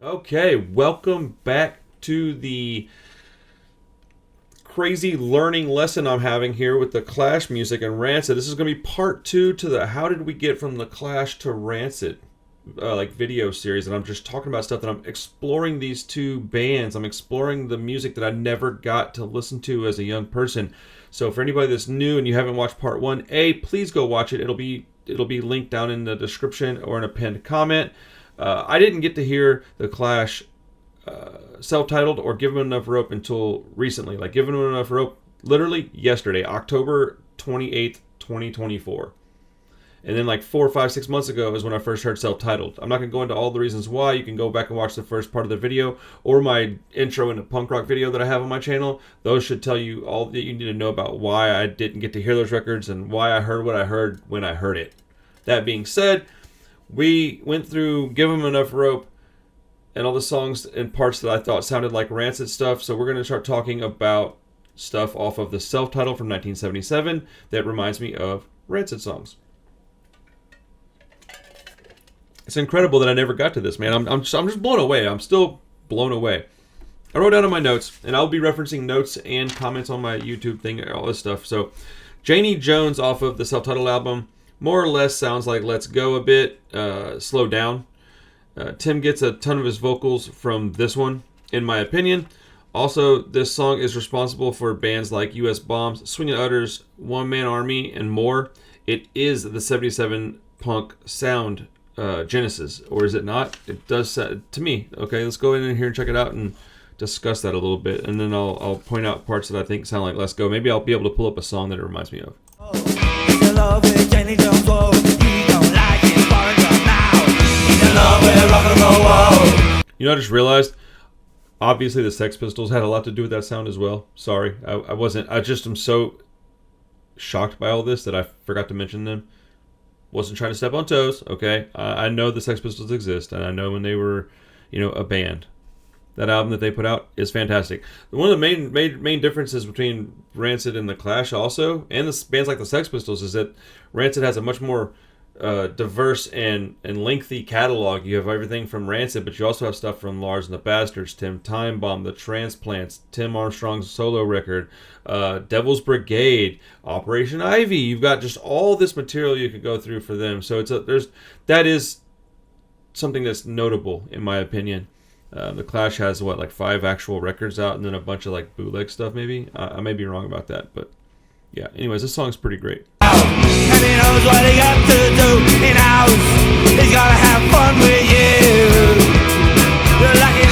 Okay, welcome back to the crazy learning lesson I'm having here with the Clash music and Rancid. This is going to be part 2 to the how did we get from the Clash to Rancid video series, and I'm just talking about stuff that I'm exploring these two bands. I'm exploring the music that I never got to listen to as a young person. So for anybody that's new and you haven't watched part 1, please go watch it. It'll be linked down in the description or in a pinned comment. I didn't get to hear the Clash self-titled or Give 'Em Enough Rope until recently. Like, Give 'Em Enough Rope literally yesterday, October 28th, 2024. And then like 4, 5, 6 months ago is when I first heard self-titled. I'm not going to go into all the reasons why. You can go back and watch the first part of the video or my intro into punk rock video that I have on my channel. Those should tell you all that you need to know about why I didn't get to hear those records and why I heard what I heard when I heard it. That being said, we went through Give 'Em Enough Rope and all the songs and parts that I thought sounded like Rancid stuff. So we're going to start talking about stuff off of the self-title from 1977 that reminds me of Rancid songs. It's incredible that I never got to this, man. I'm just blown away. I'm still blown away. I wrote down in my notes, and I'll be referencing notes and comments on my YouTube thing, all this stuff. So Janie Jones off of the self-titled album more or less sounds like Let's Go a bit, slowed down. Tim gets a ton of his vocals from this one, in my opinion. Also, this song is responsible for bands like U.S. Bombs, Swingin' Utters, One Man Army, and more. It is the 77 punk sound genesis, or is it not? It does to me. Okay, let's go in here and check it out and discuss that a little bit, and then I'll point out parts that I think sound like Let's Go. Maybe I'll be able to pull up a song that it reminds me of. You know, I just realized, obviously the Sex Pistols had a lot to do with that sound as well. Sorry, I just am so shocked by all this that I forgot to mention them. Wasn't trying to step on toes, okay? I know the Sex Pistols exist, and I know when they were, a band. That album that they put out is fantastic. One of the main differences between Rancid and the Clash also, and the bands like the Sex Pistols, is that Rancid has a much more diverse and lengthy catalog. You have everything from Rancid, but you also have stuff from Lars and the Bastards, Tim Time Bomb, The Transplants, Tim Armstrong's solo record, Devil's Brigade, Operation Ivy. You've got just all this material you could go through for them. So that is something that's notable in my opinion. The Clash has 5 actual records out, and then a bunch of bootleg stuff. Maybe I may be wrong about that, but yeah. Anyways, this song's pretty great. And he knows what he got to do. He knows he's gotta have fun with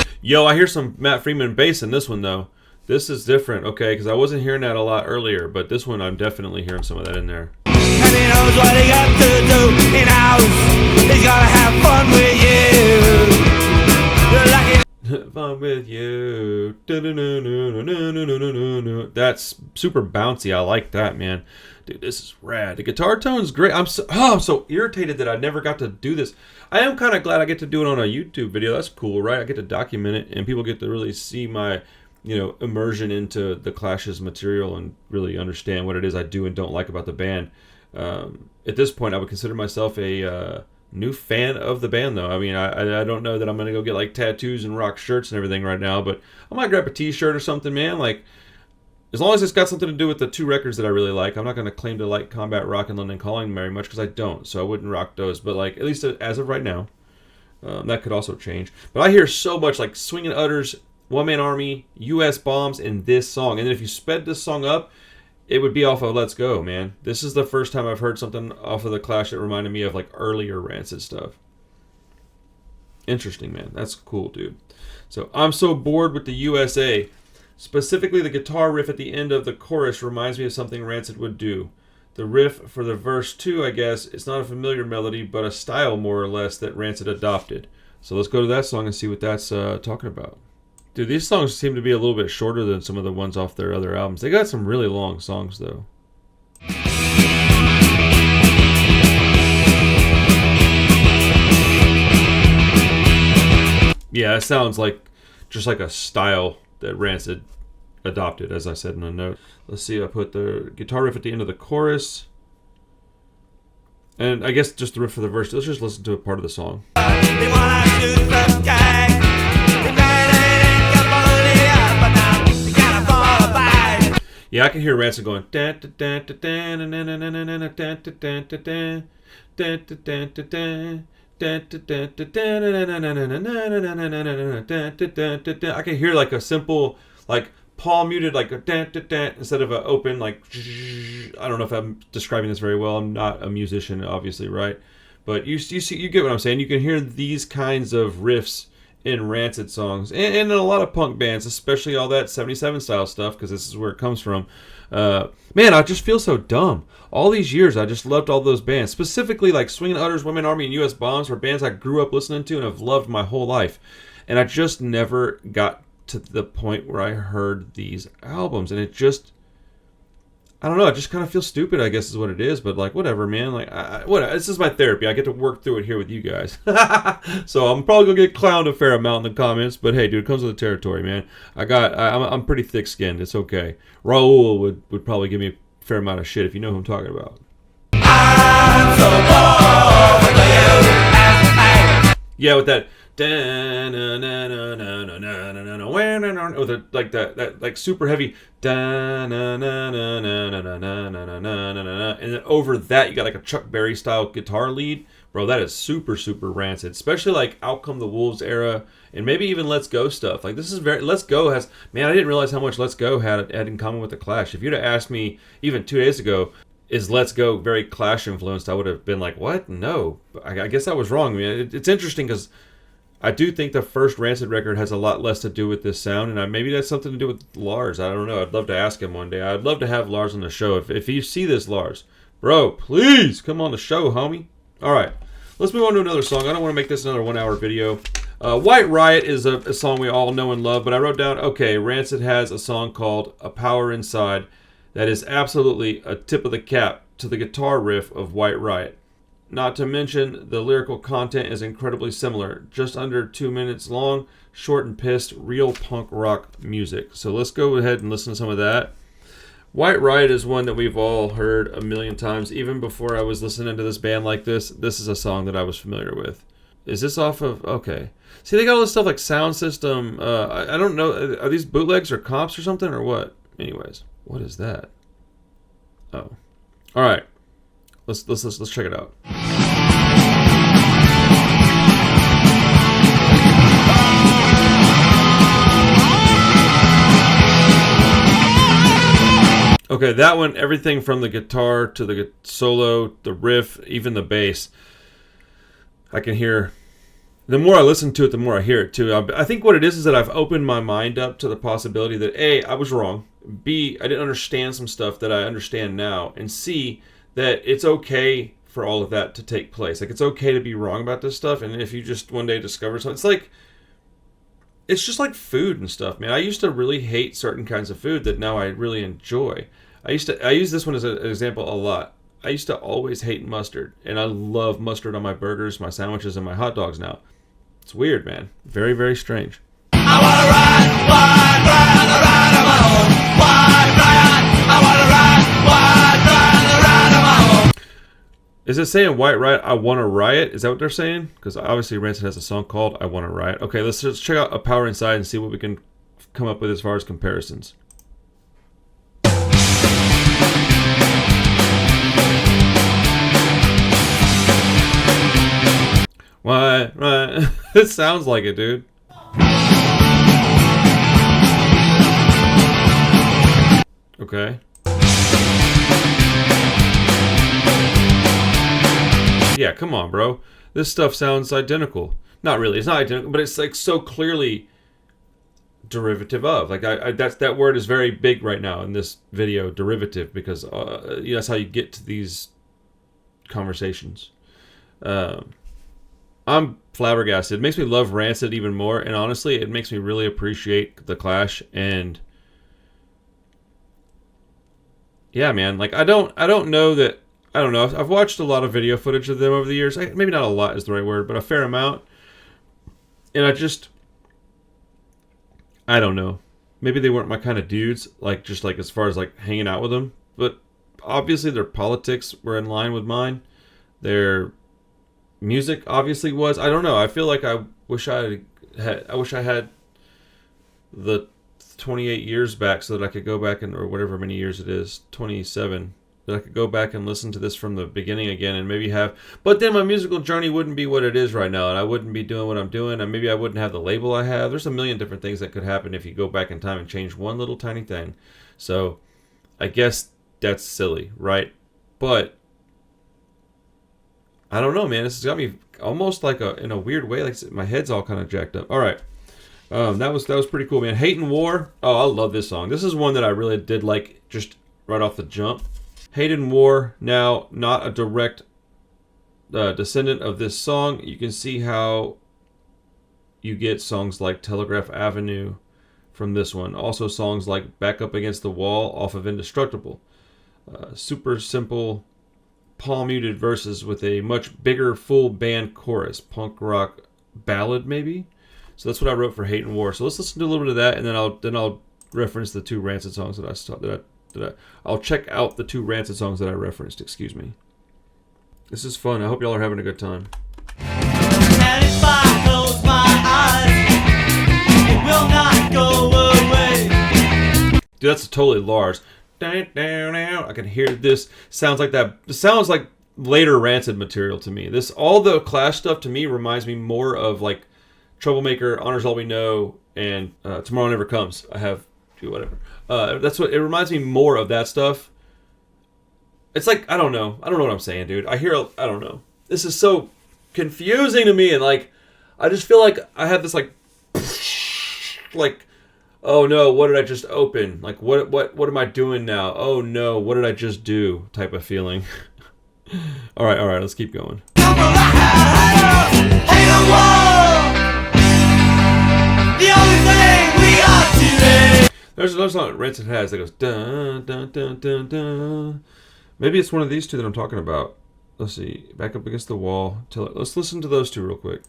you. Yo, I hear some Matt Freeman bass in this one though. This is different, okay? Because I wasn't hearing that a lot earlier, but this one I'm definitely hearing some of that in there. And he knows what he got to do. He knows he's gotta have fun with you. Fun with you. That's super bouncy. I like that, man. Dude, this is rad. The guitar tone's great. I'm so irritated that I never got to do this. I am kind of glad I get to do it on a YouTube video. That's cool, right? I get to document it, and people get to really see my, immersion into the Clash's material and really understand what it is I do and don't like about the band. At this point, I would consider myself a new fan of the band, though. I mean, I don't know that I'm gonna go get tattoos and rock shirts and everything right now, but I might grab a t-shirt or something, man. As long as it's got something to do with the 2 records that I really like. I'm not gonna claim to like Combat Rock and London Calling very much because I don't, so I wouldn't rock those. But at least as of right now, that could also change. But I hear so much Swingin' Utters, One Man Army, U.S. Bombs in this song, and then if you sped this song up, it would be off of Let's Go, man. This is the first time I've heard something off of the Clash that reminded me of earlier Rancid stuff. Interesting, man. That's cool, dude. So, I'm so bored with the USA. Specifically, the guitar riff at the end of the chorus reminds me of something Rancid would do. The riff for the verse 2, I guess, it's not a familiar melody, but a style more or less that Rancid adopted. So let's go to that song and see what that's talking about. Dude, these songs seem to be a little bit shorter than some of the ones off their other albums. They got some really long songs, though. Yeah, it sounds just like a style that Rancid adopted, as I said in the note. Let's see, I put the guitar riff at the end of the chorus. And I guess just the riff for the verse. Let's just listen to a part of the song. They wanna shoot the guy. Yeah, I can hear Rancid going. I can hear like a simple, like palm muted, like a instead of an open, like. I don't know if I'm describing this very well. I'm not a musician, obviously, right? But you see, you get what I'm saying. You can hear these kinds of riffs in Rancid songs and in a lot of punk bands, especially all that 77 style stuff, because this is where it comes from. Man, I just feel so dumb. All these years, I just loved all those bands, specifically like Swingin' Utters, Women Army, and U.S. Bombs, were bands I grew up listening to and have loved my whole life. And I just never got to the point where I heard these albums, and it just, I don't know, I just kind of feel stupid, I guess is what it is, but like, whatever, man. Like, whatever. This is my therapy. I get to work through it here with you guys. So I'm probably going to get clowned a fair amount in the comments, but hey, dude, it comes with the territory, man. I'm pretty thick-skinned. It's okay. Raul would probably give me a fair amount of shit if you know who I'm talking about. I'm so bored with you. Yeah, with that. With a, like that like super heavy and then over that you got like a Chuck Berry style guitar lead, bro. That is super Rancid, especially like Out Come the Wolves era and maybe even Let's Go stuff. Like this is very, Let's Go has, man, I didn't realize how much Let's Go had in common with the Clash. If you'd have asked me even 2 days ago, is Let's Go very Clash influenced, I would have been like, what? No, I guess I was wrong. I mean, it's interesting because I do think the first Rancid record has a lot less to do with this sound, and maybe that's something to do with Lars. I don't know. I'd love to ask him one day. I'd love to have Lars on the show. If you see this, Lars, bro, please come on the show, homie. All right, let's move on to another song. I don't want to make this another 1 hour video. White Riot is a song we all know and love, but I wrote down, okay, Rancid has a song called A Power Inside that is absolutely a tip of the cap to the guitar riff of White Riot. Not to mention, the lyrical content is incredibly similar. Just under 2 minutes long, short and pissed, real punk rock music. So let's go ahead and listen to some of that. White Riot is one that we've all heard a million times. Even before I was listening to this band like this is a song that I was familiar with. Is this off of... Okay. See, they got all this stuff like Sound System. I don't know. Are these bootlegs or comps or something or what? Anyways, what is that? Oh. All right. Let's check it out. Okay, that one, everything from the guitar to the solo, the riff, even the bass, I can hear. The more I listen to it, the more I hear it too. I think what it is that I've opened my mind up to the possibility that A, I was wrong, B, I didn't understand some stuff that I understand now, and C, that it's okay for all of that to take place. Like, it's okay to be wrong about this stuff, and if you just one day discover something, it's just like food and stuff, man. I used to really hate certain kinds of food that now I really enjoy. I use this one as an example a lot. I used to always hate mustard, and I love mustard on my burgers, my sandwiches, and my hot dogs now. It's weird, man. Very, very strange. I wanna ride on the ride of my own. Wide Riot. I wanna ride on the ride of my own. Is it saying White Riot, I Wanna Riot? Is that what they're saying? Because obviously Rancid has a song called I Wanna Riot. Okay, let's just check out A Power Inside and see what we can come up with as far as comparisons. Why, right? It sounds like it, dude. Okay. Yeah, come on, bro. This stuff sounds identical. Not really. It's not identical, but it's like so clearly derivative of. Like that word is very big right now in this video, derivative, because that's how you get to these conversations. I'm flabbergasted. It makes me love Rancid even more, and honestly, it makes me really appreciate the Clash. And yeah, man, like I don't know that. I don't know. I've watched a lot of video footage of them over the years. Maybe not a lot is the right word, but a fair amount. And I don't know. Maybe they weren't my kind of dudes, like just like as far as like hanging out with them. But obviously their politics were in line with mine. Their music obviously was. I don't know. I feel like I wish I had the 28 years back so that I could go back and, or whatever many years it is, 27, that I could go back and listen to this from the beginning again and maybe have, but then my musical journey wouldn't be what it is right now, and I wouldn't be doing what I'm doing, and maybe I wouldn't have the label I have. There's a million different things that could happen if you go back in time and change one little tiny thing. So I guess that's silly, right? But I don't know, man. This has got me almost like in a weird way, like my head's all kind of jacked up. All right. That was pretty cool, man. Hate and War. Oh, I love this song. This is one that I really did like just right off the jump. Hate and War, now not a direct descendant of this song. You can see how you get songs like Telegraph Avenue from this one. Also songs like Back Up Against the Wall off of Indestructible. Super simple, palm-muted verses with a much bigger full band chorus. Punk rock ballad, maybe? So that's what I wrote for Hate and War. So let's listen to a little bit of that, and then I'll reference the two Rancid songs I'll check out the two Rancid songs that I referenced. Excuse me. This is fun. I hope y'all are having a good time. And if I close my eyes, it will not go away. Dude, that's totally Lars. I can hear this. Sounds like that. It sounds like later Rancid material to me. All the Clash stuff to me reminds me more of like Troublemaker, Honors All We Know, and Tomorrow Never Comes. I have whatever. That's what it reminds me more of, that stuff. It's like I don't know what I'm saying, dude. I don't know. This is so confusing to me, and like I just feel like I have this like oh no, what did I just open? Like what am I doing now? Oh no, what did I just do? Type of feeling. All right, let's keep going. There's another song that Rancid has that goes dun dun dun dun dun. Maybe it's one of these two that I'm talking about. Let's see. Back Up Against the Wall. Let's listen to those two real quick.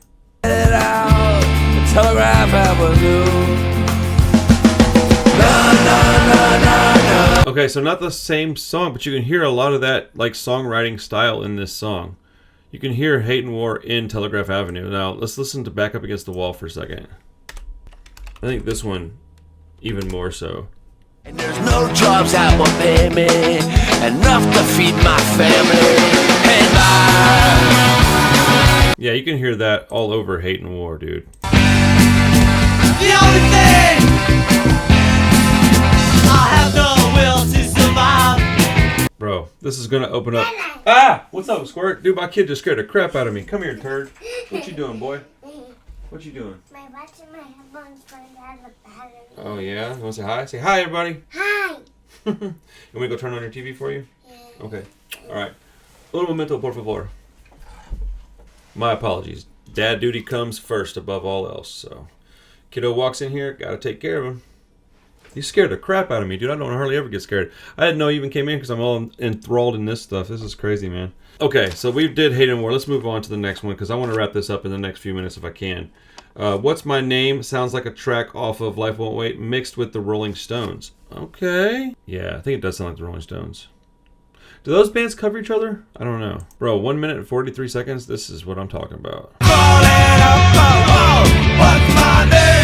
Okay, so not the same song, but you can hear a lot of that like songwriting style in this song. You can hear Hate and War in Telegraph Avenue. Now let's listen to Back Up Against the Wall for a second. I think this one even more so. And there's no jobs that will pay me enough to feed my family. And yeah, you can hear that all over Hate and War, dude. The only thing I have no will to survive. Bro, this is gonna open up. Ah! What's up, Squirt? Dude, my kid just scared the crap out of me. Come here, turd. What you doing, boy? What you doing? My watch and my headphones burned out of battery. Oh yeah? You wanna say hi? Say hi, everybody. Hi! You want me to go turn on your TV for you? Yeah. Okay. Alright. Un momento, por favor. My apologies. Dad duty comes first above all else, so. Kiddo walks in here, gotta take care of him. He scared the crap out of me, dude. I don't hardly ever get scared. I didn't know he even came in because I'm all enthralled in this stuff. This is crazy, man. Okay, so we did Hate and War. Let's move on to the next one because I want to wrap this up in the next few minutes if I can. What's My Name sounds like a track off of Life Won't Wait mixed with the Rolling Stones. Okay. Yeah, I think it does sound like the Rolling Stones. Do those bands cover each other? I don't know. Bro, 1 minute and 43 seconds? This is what I'm talking about. What's my name?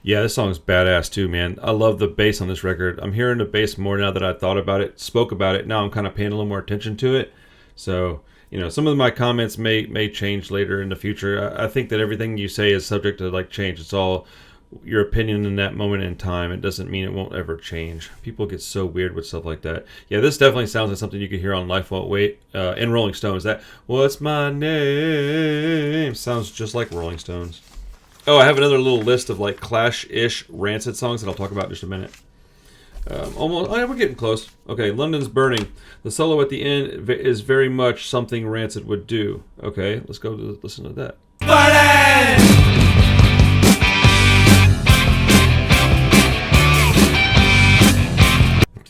Yeah, this song's badass too, man. I love the bass on this record. I'm hearing the bass more now that I thought about it, spoke about it. Now I'm kind of paying a little more attention to it. So, you know, some of my comments may change later in the future. I think that everything you say is subject to like change. It's all your opinion in that moment in time. It doesn't mean it won't ever change. People get so weird with stuff like that. Yeah, this definitely sounds like something you could hear on Life Won't Wait in Rolling Stones. That What's My Name sounds just like Rolling Stones. Oh, I have another little list of like Clash-ish Rancid songs that I'll talk about in just a minute. Almost. Oh yeah, we're getting close. Okay, London's Burning. The solo at the end is very much something Rancid would do. Okay, let's go listen to that. Burning!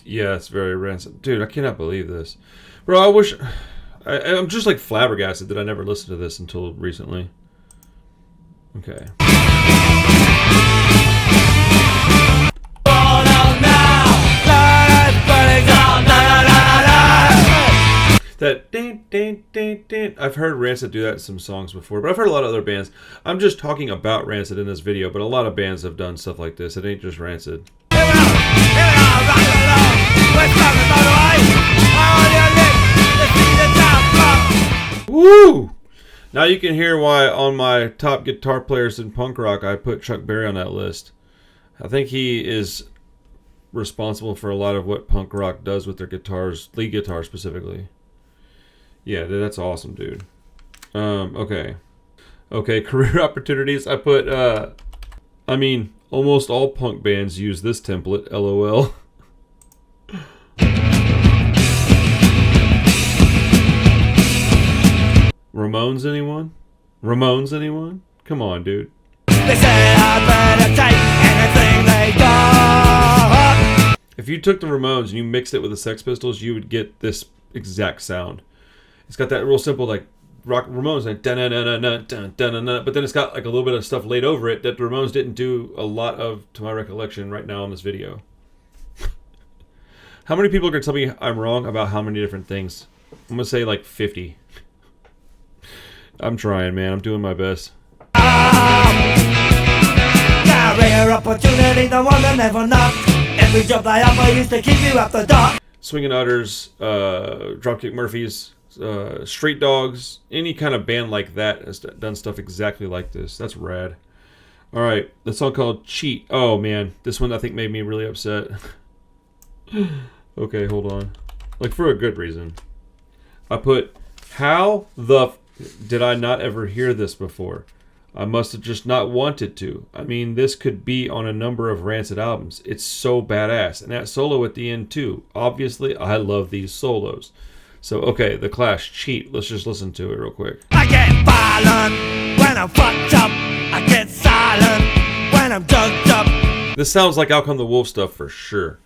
Yeah, it's very Rancid. Dude, I cannot believe this. Bro, I wish... I'm just like flabbergasted that I never listened to this until recently. Okay. That I've heard Rancid do that in some songs before, but I've heard a lot of other bands. I'm just talking about Rancid in this video, but a lot of bands have done stuff like this. It ain't just Rancid. Woo! Now you can hear why on my top guitar players in punk rock I put Chuck Berry on that list. I think he is responsible for a lot of what punk rock does with their guitars, lead guitar specifically. Yeah, that's awesome, dude. Okay, career opportunities. I put, I mean, almost all punk bands use this template, LOL. Ramones, anyone? Ramones, anyone? Come on, dude. They say I better take anything they got. If you took the Ramones and you mixed it with the Sex Pistols, you would get this exact sound. It's got that real simple, like, rock Ramones, like, da-na-na-na-na-na-na-na, but then it's got, like, a little bit of stuff laid over it that the Ramones didn't do a lot of, to my recollection, right now in this video. How many people are going to tell me I'm wrong about how many different things? I'm going to say, like, 50. I'm trying, man. I'm doing my best. Career opportunity, the one that never knocked. Every job I offer used to keep you up the dock. Swingin' Utters, Dropkick Murphys, Street Dogs, any kind of band like that has done stuff exactly like this. That's rad. Alright, the song called Cheat. Oh man, this one I think made me really upset. Okay, hold on. Like, for a good reason. I put, how the did I not ever hear this before? I must have just not wanted to. I mean, this could be on a number of Rancid albums. It's so badass. And that solo at the end, too. Obviously, I love these solos. So, okay, The Clash, Cheat. Let's just listen to it real quick. I get violent when I'm fucked up. I get silent when I'm drugged up. This sounds like Out Come the Wolf stuff for sure.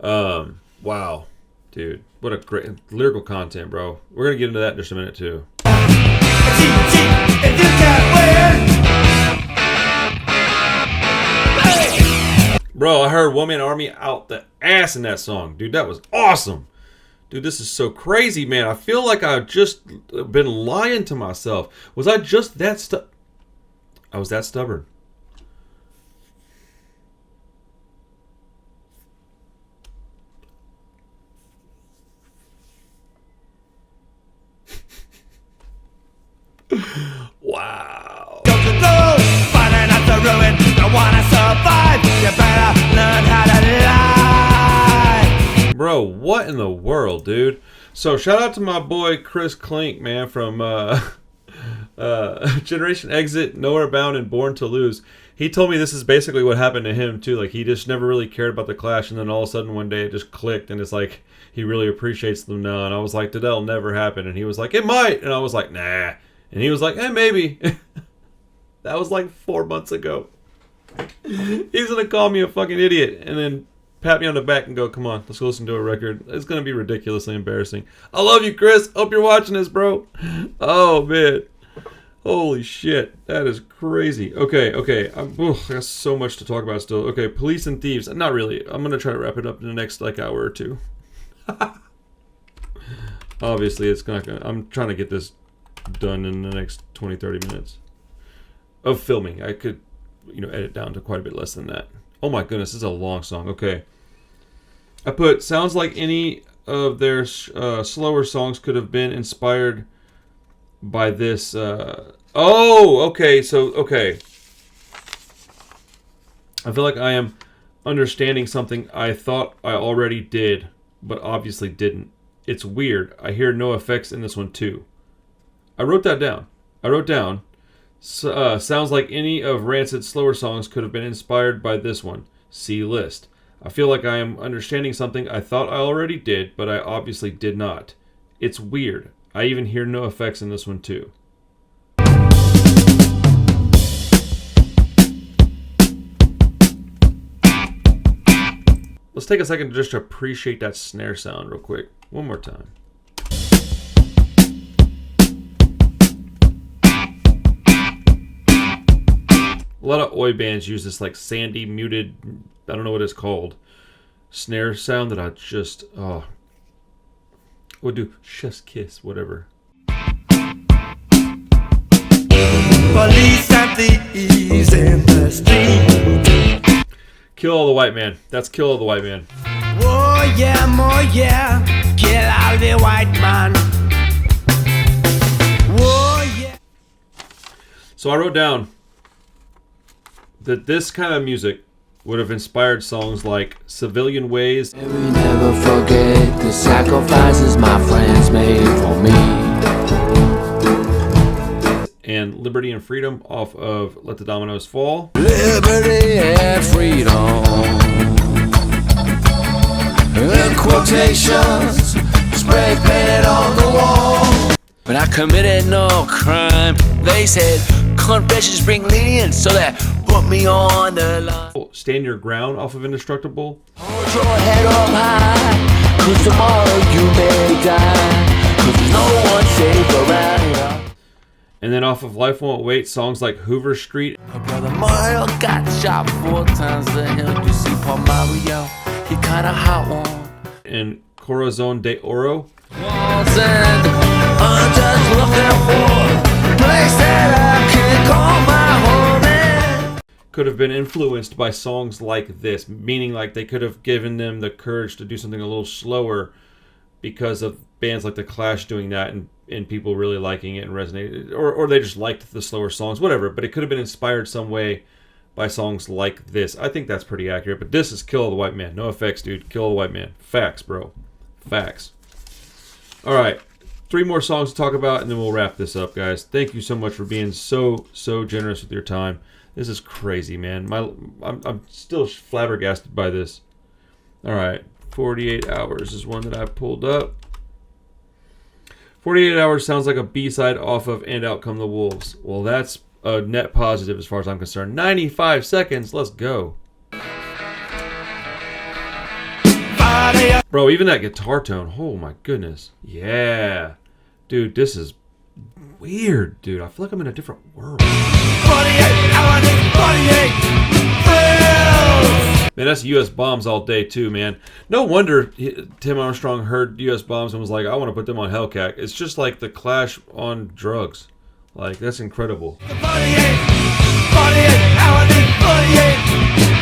Wow. Dude, what a great lyrical content, bro. We're going to get into that in just a minute, too. Cheat, cheat, if you can't win. Bro, I heard One Man Army out the ass in that song. Dude, that was awesome. Dude, this is so crazy, man. I feel like I've just been lying to myself. Was I just that I was that stubborn. Wow. Go to blow, fighting at the ruin. Don't wanna survive. You better learn how to lie. Bro, what in the world, dude? So shout out to my boy Chris Klink, man, from Generation Exit, Nowhere Bound, and Born to Lose. He told me this is basically what happened to him too. Like, he just never really cared about the Clash, and then all of a sudden one day it just clicked, and it's like he really appreciates them now. And I was like, that'll never happen. And he was like, it might. And I was like, nah. And he was like, maybe. That was like 4 months ago. He's gonna call me a fucking idiot and then pat me on the back and go, come on, let's go listen to a record. It's gonna be ridiculously embarrassing. I love you, Chris. Hope you're watching this, bro. Oh, man. Holy shit. That is crazy. Okay. I got so much to talk about still. Okay, Police and Thieves. Not really. I'm gonna try to wrap it up in the next, like, hour or two. Obviously, it's not gonna... I'm trying to get this done in the next 20-30 minutes of filming. I could, edit down to quite a bit less than that. Oh my goodness, this is a long song. Okay, I put, sounds like any of their slower songs could have been inspired by this. Okay, so okay, I feel like I am understanding something I thought I already did, but obviously didn't. It's weird. I hear no effects in this one too. I wrote that down. Sounds like any of Rancid's slower songs could have been inspired by this one. See list. I feel like I am understanding something I thought I already did, but I obviously did not. It's weird. I even hear no effects in this one too. Let's take a second to just appreciate that snare sound real quick. One more time. A lot of oi bands use this like sandy, muted, I don't know what it's called, snare sound that I just, would do chef's kiss, whatever. Police and thieves in the street. Kill all the white man. That's kill all the white man. Oh yeah, more yeah. Kill all the white man. Oh yeah. So I wrote down that this kind of music would have inspired songs like Civilian Ways. We never forget the sacrifices my friends made for me. And Liberty and Freedom off of Let the Dominoes Fall. Liberty and freedom. In quotations, spray painted on the wall. When I committed no crime, they said confessions bring lenience, so that put me on the line. Stand Your Ground off of Indestructible. Hold your head up high, 'cause tomorrow you may die. 'Cause there's no one safe around here. And then off of Life Won't Wait, songs like Hoover Street. My brother Mario got shot 4 times to him. You see, Paul Mario, he kinda hot one. And Corazon de Oro. Walls and I'm just looking for a place that I can call my home. Could have been influenced by songs like this, meaning like they could have given them the courage to do something a little slower because of bands like The Clash doing that and people really liking it and resonating, or they just liked the slower songs, whatever. But it could have been inspired some way by songs like this. I think that's pretty accurate. But this is Kill All the White Man. No effects, dude. Kill All the White Man. Facts, bro. Facts. All right. 3 more songs to talk about, and then we'll wrap this up, guys. Thank you so much for being so generous with your time. This is crazy, man. I'm still flabbergasted by this. All right. 48 Hours is one that I pulled up. 48 Hours sounds like a B-side off of And Out Come the Wolves. Well, that's a net positive as far as I'm concerned. 95 seconds. Let's go. Bro, even that guitar tone. Oh, my goodness. Yeah. Dude, this is weird, dude. I feel like I'm in a different world. 48 hours and 48 thrills. Man, that's U.S. bombs all day, too, man. No wonder Tim Armstrong heard U.S. bombs and was like, I want to put them on Hellcat. It's just like The Clash on drugs. Like, that's incredible. 48 hours and 48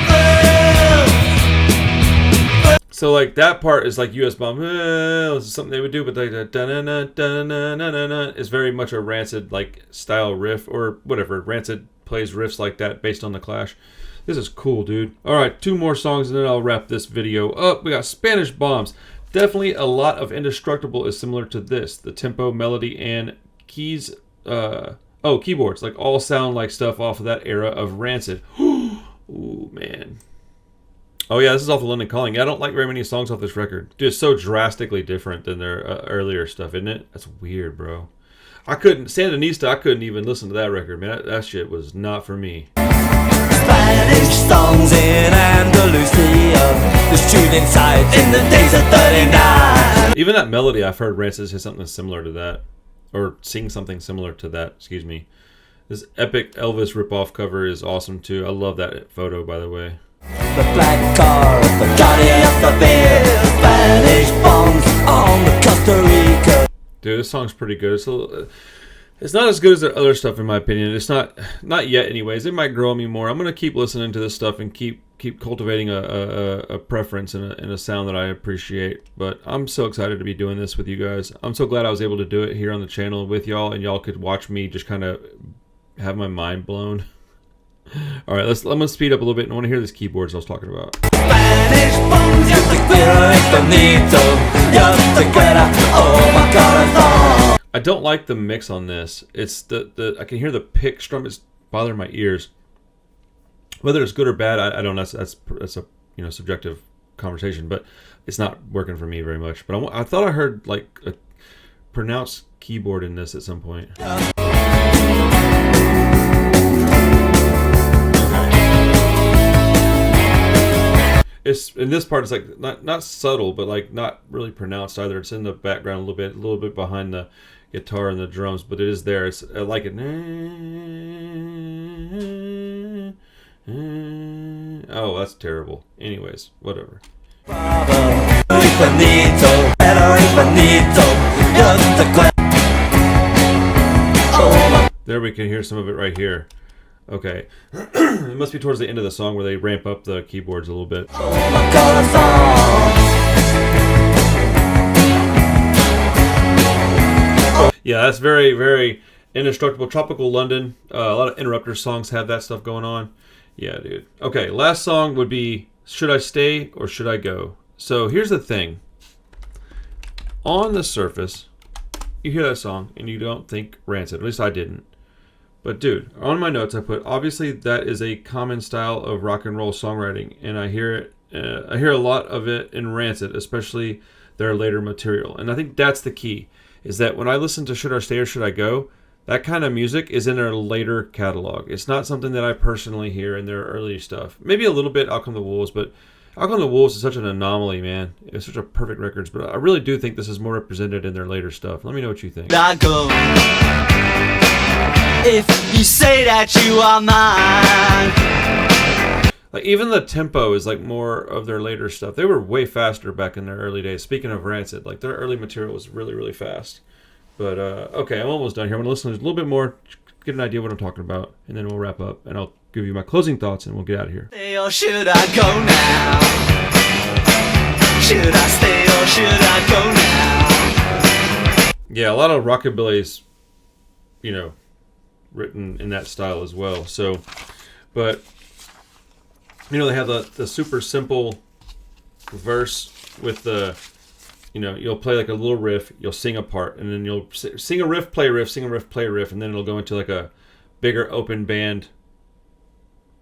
thrills. So, like, that part is like U.S. bomb. It's something they would do, but like the is very much a Rancid, like, style riff or whatever. Rancid plays riffs like that based on The Clash. This is cool, dude. All right, 2 more songs, and then I'll wrap this video up. We got Spanish Bombs. Definitely a lot of Indestructible is similar to this. The tempo, melody, and keys. Keyboards. Like, all sound like stuff off of that era of Rancid. Ooh, man. Oh, yeah, this is off of London Calling. I don't like very many songs off this record. Dude, it's so drastically different than their earlier stuff, isn't it? That's weird, bro. Sandinista, I couldn't even listen to that record, man. That shit was not for me. Spanish songs in Andalusia. The shooting sides in the days of 39. Even that melody, I've heard Rancid say something similar to that. Or sing something similar to that, excuse me. This epic Elvis ripoff cover is awesome, too. I love that photo, by the way. The black car, the Johnny of the beer. Spanish bombs on the Costa Rica. Dude, this song's pretty good. It's not as good as the other stuff, in my opinion. It's not yet, anyways. It might grow on me more. I'm gonna keep listening to this stuff and keep cultivating a preference and a sound that I appreciate. But I'm so excited to be doing this with you guys. I'm so glad I was able to do it here on the channel with y'all, and y'all could watch me just kind of have my mind blown. All right, I'm gonna speed up a little bit and I want to hear this keyboards I was talking about. Spanish bombs, yo te quiero infinito, yo te quiero, oh my God, I don't like the mix on this. It's the I can hear the pick strum is bothering my ears. Whether it's good or bad, I don't know. That's a subjective conversation, but it's not working for me very much. But I thought I heard like a pronounced keyboard in this at some point. It's in this part. It's like not subtle, but like not really pronounced either. It's in the background a little bit behind the guitar and the drums, but it is there. I like it. Oh, that's terrible. Anyways, whatever. There there we can hear some of it right here. Okay. It must be towards the end of the song where they ramp up the keyboards a little bit. Yeah, that's very, very Indestructible. Tropical London. A lot of Interrupter songs have that stuff going on. Yeah, dude. Okay, last song would be Should I Stay or Should I Go? So here's the thing. On the surface, you hear that song and you don't think Rancid. At least I didn't. But dude, on my notes I put, obviously that is a common style of rock and roll songwriting, and I hear it. I hear a lot of it in Rancid, especially their later material. And I think that's the key, is that when I listen to Should I Stay or Should I Go, that kind of music is in their later catalog. It's not something that I personally hear in their early stuff. Maybe a little bit Out Come the Wolves, but Out Come the Wolves is such an anomaly, man. It's such a perfect records, but I really do think this is more represented in their later stuff. Let me know what you think. I go if you say that you are mine. Like, even the tempo is like more of their later stuff. They were way faster back in their early days. Speaking of Rancid, like their early material was really, really fast. But okay, I'm almost done here. I'm gonna listen to a little bit more, get an idea what I'm talking about, and then we'll wrap up, and I'll give you my closing thoughts, and we'll get out of here. Stay or should I go now? Should I stay or should I go now? Yeah, a lot of rockabilly's, you know, written in that style as well. So, but you know, they have the super simple verse with the, you know, you'll play like a little riff, you'll sing a part, and then you'll sing a riff, play a riff, sing a riff, play a riff, and then it'll go into like a bigger open band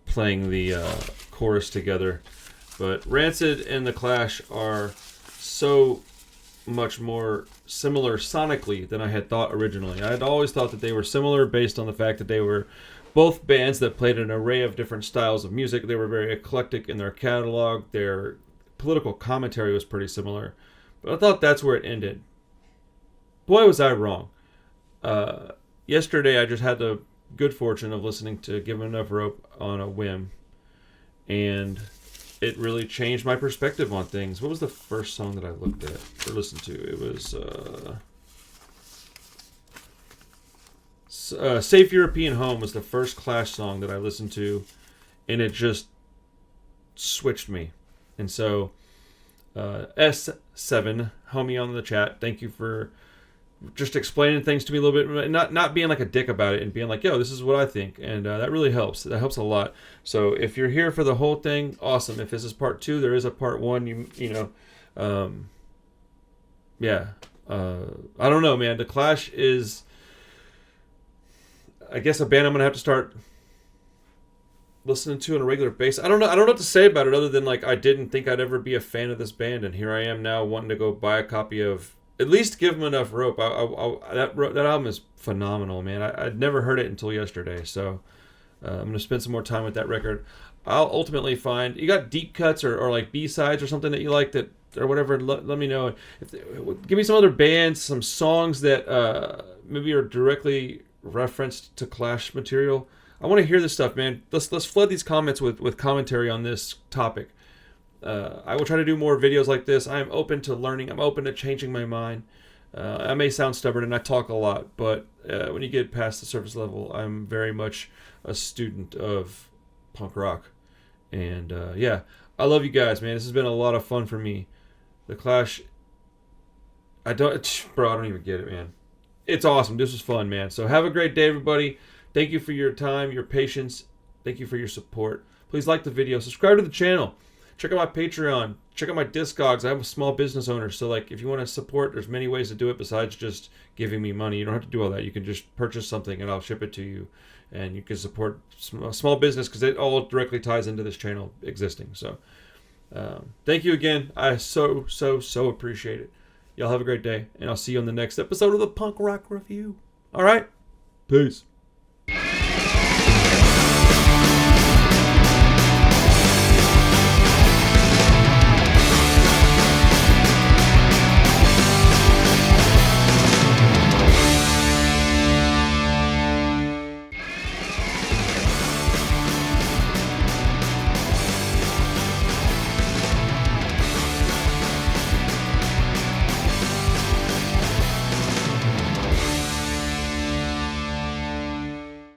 playing the chorus together. But Rancid and The Clash are so much more similar sonically than I had thought originally. I had always thought that they were similar based on the fact that they were both bands that played an array of different styles of music. They were very eclectic in their catalog. Their political commentary was pretty similar. But I thought that's where it ended. Boy, was I wrong. Yesterday, I just had the good fortune of listening to Give Enough Rope on a whim. And it really changed my perspective on things. What was the first song that I looked at or listened to? It was Safe European Home was the first Clash song that I listened to, and it just switched me. And so S7, homie on the chat, thank you for just explaining things to me a little bit, not being like a dick about it, and being like, yo, this is what I think. And that really helps. That helps a lot. So if you're here for the whole thing, awesome. If this is part 2, there is a part 1. Yeah. I don't know, man. The Clash is, I guess, a band I'm gonna have to start listening to on a regular basis. I don't know what to say about it other than, like, I didn't think I'd ever be a fan of this band, and here I am now wanting to go buy a copy of at least Give Them Enough Rope. That album is phenomenal, man. I'd never heard it until yesterday, so I'm going to spend some more time with that record. I'll ultimately find, you got deep cuts or like B-sides or something that you like, that or whatever, let me know. Give me some other bands, some songs that maybe are directly referenced to Clash material. I want to hear this stuff, man. Let's flood these comments with commentary on this topic. I will try to do more videos like this. I am open to learning. I'm open to changing my mind. I may sound stubborn and I talk a lot, but when you get past the surface level, I'm very much a student of punk rock. And yeah, I love you guys, man. This has been a lot of fun for me. The Clash, I don't even get it, man. It's awesome. This was fun, man. So have a great day, everybody. Thank you for your time, your patience. Thank you for your support. Please like the video. Subscribe to the channel. Check out my Patreon. Check out my Discogs. I'm a small business owner, so like if you want to support, there's many ways to do it besides just giving me money. You don't have to do all that. You can just purchase something and I'll ship it to you, and you can support a small business because it all directly ties into this channel existing. So thank you again. I so appreciate it. Y'all have a great day, and I'll see you on the next episode of the Punk Rock Review. All right, peace.